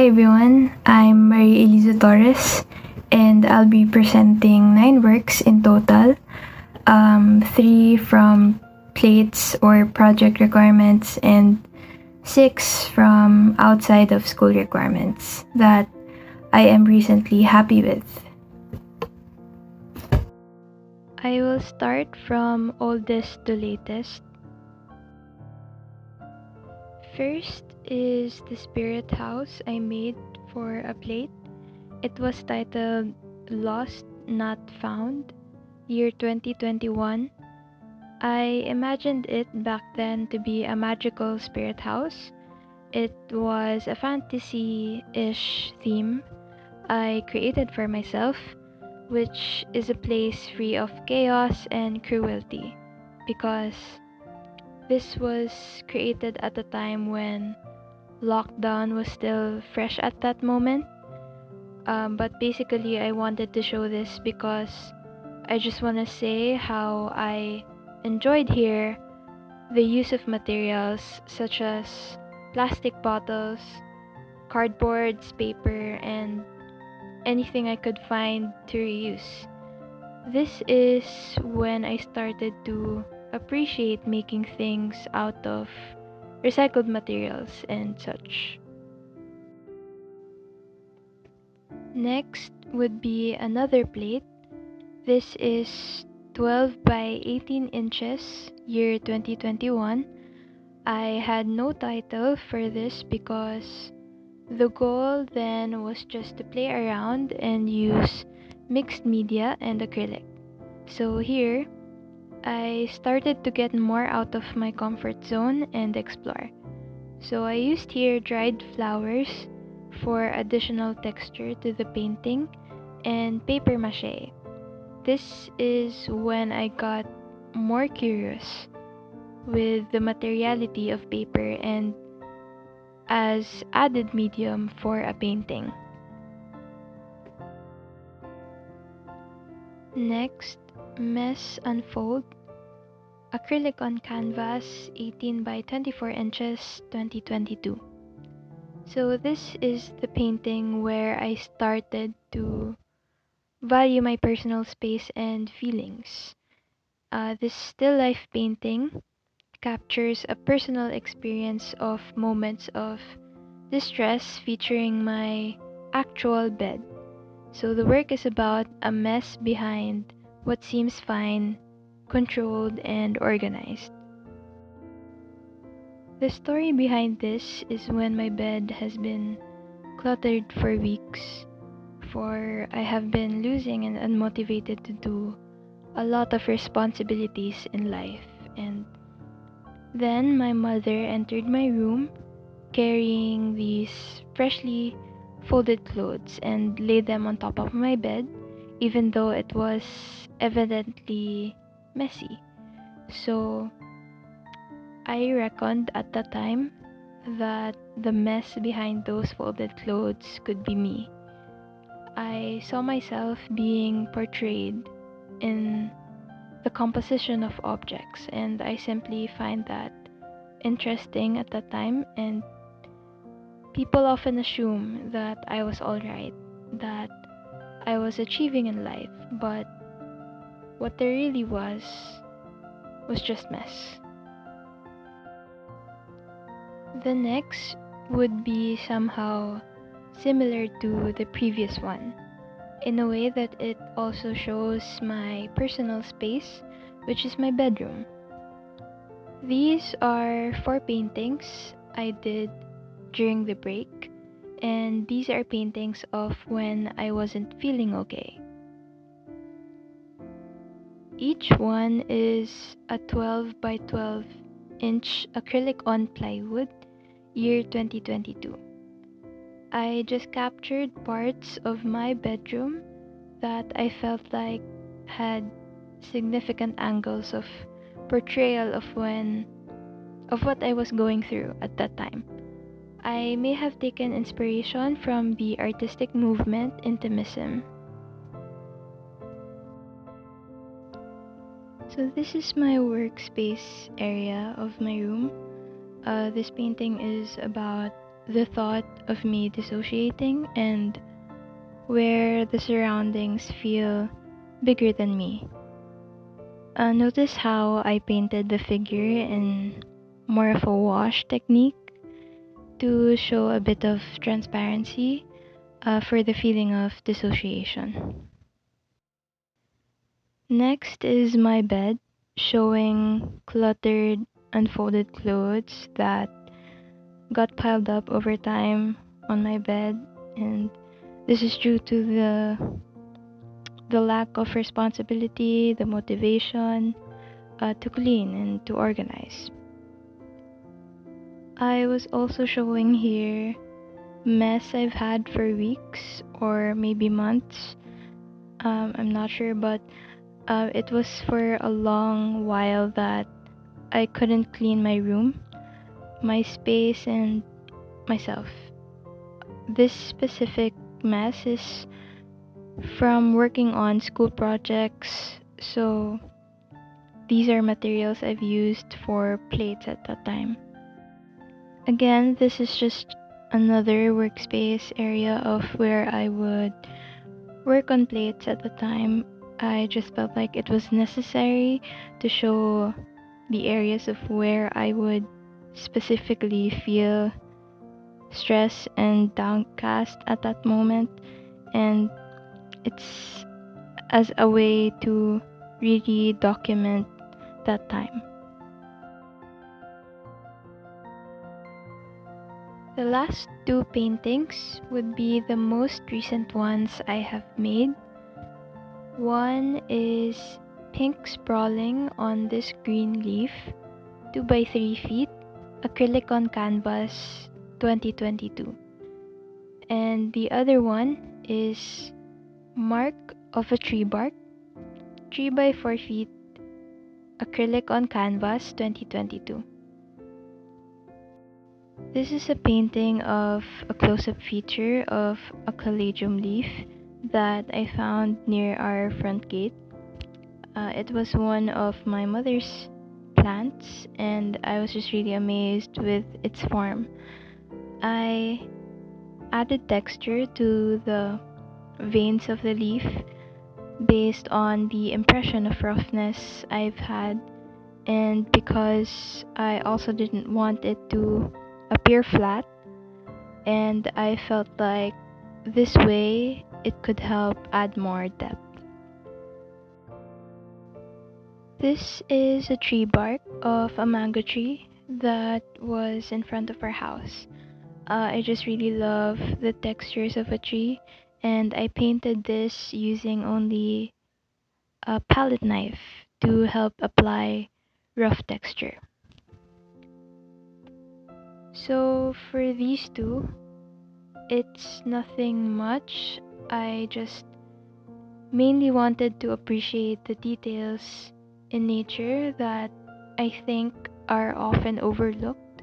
Hi everyone, I'm Maria Eliza Torres, and I'll be presenting 9 works in total. 3 from plates or project requirements, and 6 from outside of school requirements that I am recently happy with. I will start from oldest to latest. First is the spirit house I made for a plate. It was titled Lost Not Found, year 2021. I imagined it back then to be a magical spirit house. It was a fantasy ish theme I created for myself, which is a place free of chaos and cruelty, because this was created at a time when lockdown was still fresh at that moment. But basically, I wanted to show this because I just want to say how I enjoyed here the use of materials such as plastic bottles, cardboards, paper, and anything I could find to reuse. This is when I started to appreciate making things out of recycled materials and such. Next would be another plate. This is 12 by 18 inches, year 2021. I had no title for this because the goal then was just to play around and use mixed media and acrylic. So here, I started to get more out of my comfort zone and explore. So I used here dried flowers for additional texture to the painting and paper mache. This is when I got more curious with the materiality of paper and as added medium for a painting. Next, Mess Unfold, acrylic on canvas, 18 by 24 inches, 2022. So this is the painting where I started to value my personal space and feelings. This still life painting captures a personal experience of moments of distress featuring my actual bed. So the work is about a mess behind what seems fine, controlled, and organized. The story behind this is when my bed has been cluttered for weeks, for I have been losing and unmotivated to do a lot of responsibilities in life. And then my mother entered my room carrying these freshly folded clothes and laid them on top of my bed, even though it was evidently messy. So I reckoned at the time that the mess behind those folded clothes could be me. I saw myself being portrayed in the composition of objects, and I simply find that interesting at that time. And people often assume that I was alright, that I was achieving in life, but what there really was just mess. The next would be somehow similar to the previous one, in a way that it also shows my personal space, which is my bedroom. These are 4 paintings I did during the break, and these are paintings of when I wasn't feeling okay. Each one is a 12 by 12 inch acrylic on plywood, year 2022. I just captured parts of my bedroom that I felt like had significant angles of portrayal of what I was going through at that time. I may have taken inspiration from the artistic movement intimism. So this is my workspace area of my room. This painting is about the thought of me dissociating and where the surroundings feel bigger than me. Notice how I painted the figure in more of a wash technique to show a bit of transparency for the feeling of dissociation. Next is my bed, showing cluttered, unfolded clothes that got piled up over time on my bed, and this is due to the lack of responsibility, the motivation to clean and to organize. I was also showing here mess I've had for weeks or maybe months. I'm not sure, but it was for a long while that I couldn't clean my room, my space, and myself. This specific mess is from working on school projects, so these are materials I've used for plates at that time. Again, this is just another workspace area of where I would work on plates at the time. I just felt like it was necessary to show the areas of where I would specifically feel stressed and downcast at that moment, and it's as a way to really document that time. The last two paintings would be the most recent ones I have made. One is pink sprawling on this green leaf, 2 by 3 feet, acrylic on canvas, 2022. And the other one is mark of a tree bark, 3 by 4 feet, acrylic on canvas, 2022. This is a painting of a close-up feature of a caladium leaf that I found near our front gate. It was one of my mother's plants, and I was just really amazed with its form. I added texture to the veins of the leaf based on the impression of roughness I've had, and because I also didn't want it to appear flat, and I felt like this way it could help add more depth. This is a tree bark of a mango tree that was in front of our house. I just really love the textures of a tree, and I painted this using only a palette knife to help apply rough texture. So for these two, it's nothing much. I just mainly wanted to appreciate the details in nature that I think are often overlooked,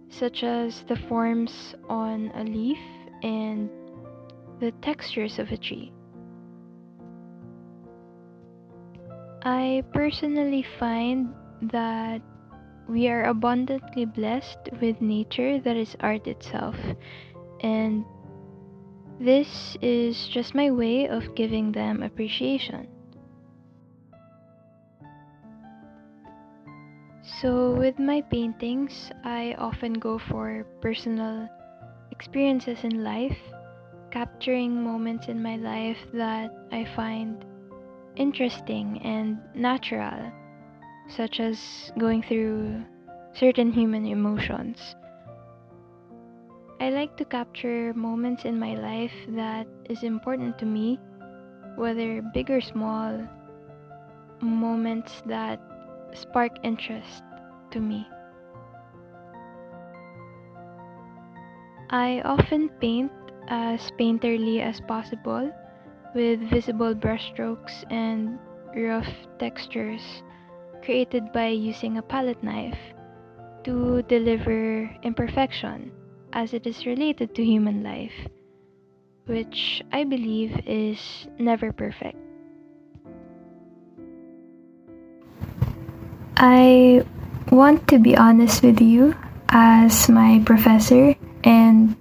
such as the forms on a leaf and the textures of a tree. I personally find that we are abundantly blessed with nature that is art itself, and this is just my way of giving them appreciation. So, with my paintings, I often go for personal experiences in life, capturing moments in my life that I find interesting and natural, such as going through certain human emotions. I like to capture moments in my life that is important to me, whether big or small, moments that spark interest to me. I often paint as painterly as possible with visible brushstrokes and rough textures created by using a palette knife to deliver imperfection as it is related to human life, which I believe is never perfect. I want to be honest with you as my professor. and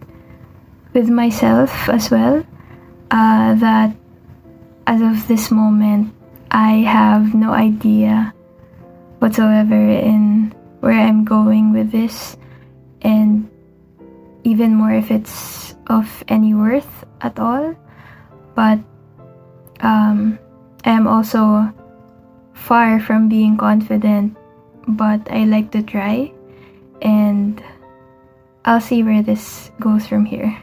with myself as well, that as of this moment, I have no idea whatsoever in where I'm going with this, and even more if it's of any worth at all. But I am also far from being confident, but I like to try, and I'll see where this goes from here.